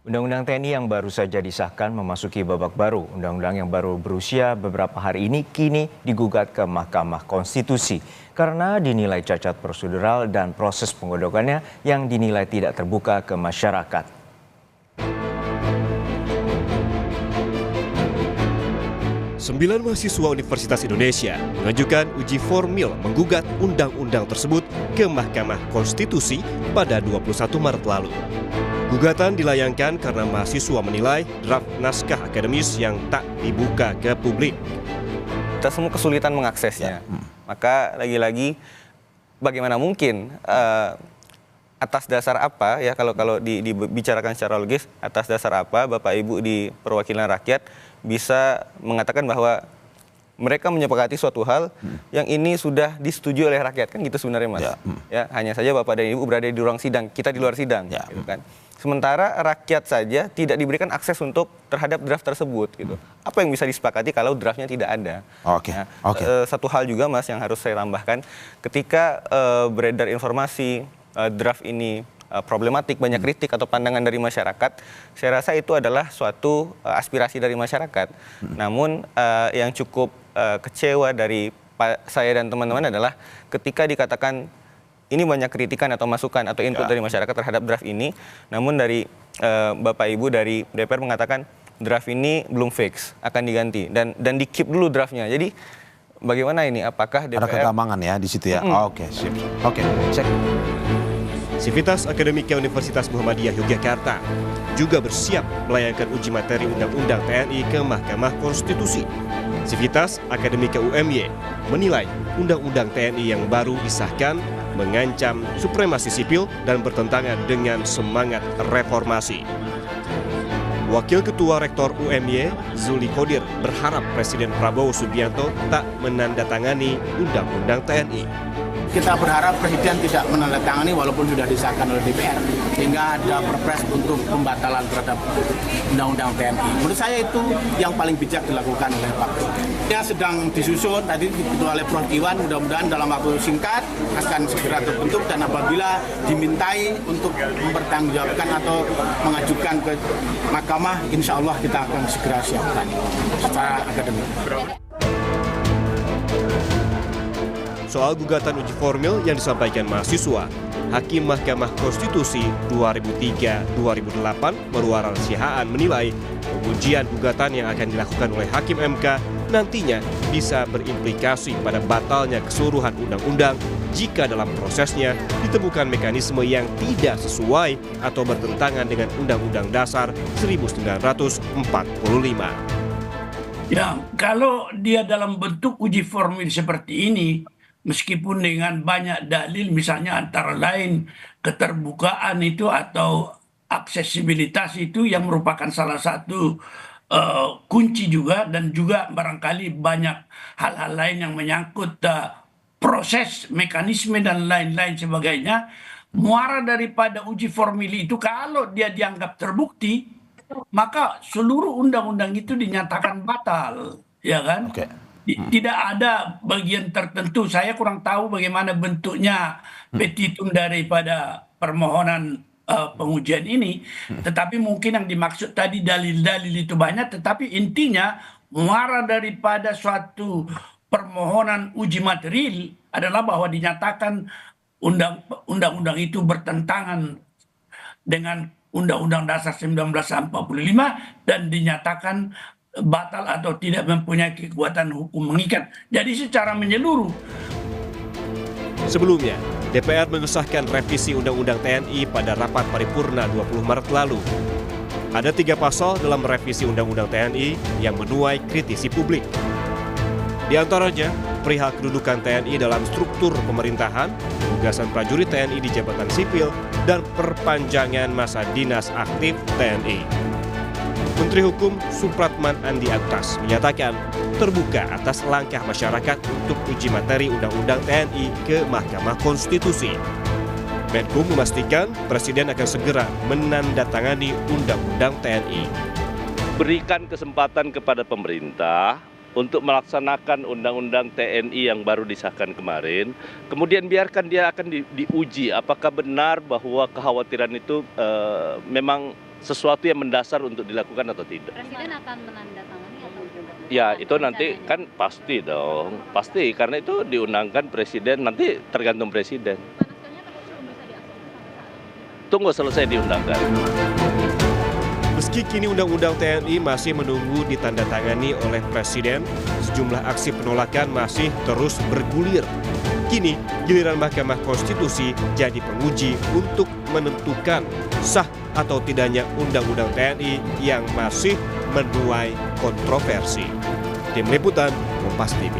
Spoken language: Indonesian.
Undang-Undang TNI yang baru saja disahkan memasuki babak baru. Undang-undang yang baru berusia beberapa hari ini kini digugat ke Mahkamah Konstitusi karena dinilai cacat prosedural dan proses penggodokannya yang dinilai tidak terbuka ke masyarakat. Sembilan mahasiswa Universitas Indonesia mengajukan uji formil menggugat undang-undang tersebut ke Mahkamah Konstitusi pada 21 Maret lalu. Gugatan dilayangkan karena mahasiswa menilai draft naskah akademis yang tak dibuka ke publik. Kita semua kesulitan mengaksesnya. Maka lagi-lagi bagaimana mungkin atas dasar apa ya kalau dibicarakan secara logis, atas dasar apa Bapak Ibu di perwakilan rakyat bisa mengatakan bahwa mereka menyepakati suatu hal yang ini sudah disetujui oleh rakyat, kan gitu sebenarnya Mas. Ya, hanya saja Bapak dan Ibu berada di ruang sidang, kita di luar sidang, gitu kan. Sementara rakyat saja tidak diberikan akses untuk terhadap draft tersebut, gitu. Apa yang bisa disepakati kalau draftnya tidak ada? Satu hal juga Mas yang harus saya tambahkan, ketika beredar informasi draft ini problematik, banyak kritik atau pandangan dari masyarakat, saya rasa itu adalah suatu aspirasi dari masyarakat. Namun yang cukup kecewa dari saya dan teman-teman adalah ketika dikatakan ini banyak kritikan atau masukan atau input dari masyarakat terhadap draft ini, namun dari Bapak Ibu dari DPR mengatakan draft ini belum fix, akan diganti dan di-keep dulu draftnya. Jadi bagaimana ini? Apakah DPR... Ada kegamangan ya di situ ya? Oke, sip. Oke, cek. Sivitas Akademika Universitas Muhammadiyah Yogyakarta juga bersiap melayangkan uji materi Undang-Undang TNI ke Mahkamah Konstitusi. Sivitas Akademika UMY menilai Undang-Undang TNI yang baru disahkan mengancam supremasi sipil dan bertentangan dengan semangat reformasi. Wakil Ketua Rektor UMY, Zuli Kodir, berharap Presiden Prabowo Subianto tak menandatangani Undang-Undang TNI. Kita berharap Presiden tidak menandatangani walaupun sudah disahkan oleh DPR, sehingga ada perpres untuk pembatalan terhadap Undang-Undang TNI. Menurut saya itu yang paling bijak dilakukan oleh Pak Presiden. Yang sedang disusun tadi dibentuk oleh Prof. Iwan, mudah-mudahan dalam waktu singkat akan segera terbentuk, dan apabila dimintai untuk mempertanggungjawabkan atau mengajukan ke Mahkamah, insya Allah kita akan segera siapkan secara akademik. Soal gugatan uji formil yang disampaikan mahasiswa, Hakim Mahkamah Konstitusi 2003-2008 Marwarar Sihaan menilai pengujian gugatan yang akan dilakukan oleh Hakim MK nantinya bisa berimplikasi pada batalnya keseluruhan undang-undang jika dalam prosesnya ditemukan mekanisme yang tidak sesuai atau bertentangan dengan Undang-Undang Dasar 1945. Ya, kalau dia dalam bentuk uji formil seperti ini, meskipun dengan banyak dalil, misalnya antara lain keterbukaan itu atau aksesibilitas itu yang merupakan salah satu kunci juga, dan juga barangkali banyak hal-hal lain yang menyangkut proses, mekanisme, dan lain-lain sebagainya. Muara daripada uji formil itu kalau dia dianggap terbukti, maka seluruh undang-undang itu dinyatakan batal, ya kan? Tidak ada bagian tertentu, saya kurang tahu bagaimana bentuknya petitum daripada permohonan pengujian ini, tetapi mungkin yang dimaksud tadi dalil-dalil itu banyak, tetapi intinya muara daripada suatu permohonan uji material adalah bahwa dinyatakan undang-undang itu bertentangan dengan Undang-Undang Dasar 1945 dan dinyatakan batal atau tidak mempunyai kekuatan hukum mengikat. Jadi secara menyeluruh. Sebelumnya, DPR mengesahkan revisi Undang-Undang TNI pada rapat paripurna 20 Maret lalu. Ada 3 pasal dalam revisi Undang-Undang TNI yang menuai kritisi publik. Di antaranya, perihal kedudukan TNI dalam struktur pemerintahan, penugasan prajurit TNI di jabatan sipil, dan perpanjangan masa dinas aktif TNI. Menteri Hukum Supratman Andi Aktas menyatakan terbuka atas langkah masyarakat untuk uji materi Undang-Undang TNI ke Mahkamah Konstitusi. Menkum memastikan Presiden akan segera menandatangani Undang-Undang TNI. Berikan kesempatan kepada pemerintah untuk melaksanakan Undang-Undang TNI yang baru disahkan kemarin, kemudian biarkan dia akan diuji apakah benar bahwa kekhawatiran itu memang sesuatu yang mendasar untuk dilakukan atau tidak. Presiden akan menandatangani atau tidak? Ya itu nanti kan pasti dong, pasti karena itu diundangkan presiden, nanti tergantung presiden. Panaskannya tapi belum bisa diakseskan. Tunggu selesai diundangkan. Meski kini Undang-Undang TNI masih menunggu ditandatangani oleh Presiden, sejumlah aksi penolakan masih terus bergulir. Kini, giliran Mahkamah Konstitusi jadi penguji untuk menentukan sah atau tidaknya Undang-Undang TNI yang masih menuai kontroversi. Tim Liputan, Kompas TV.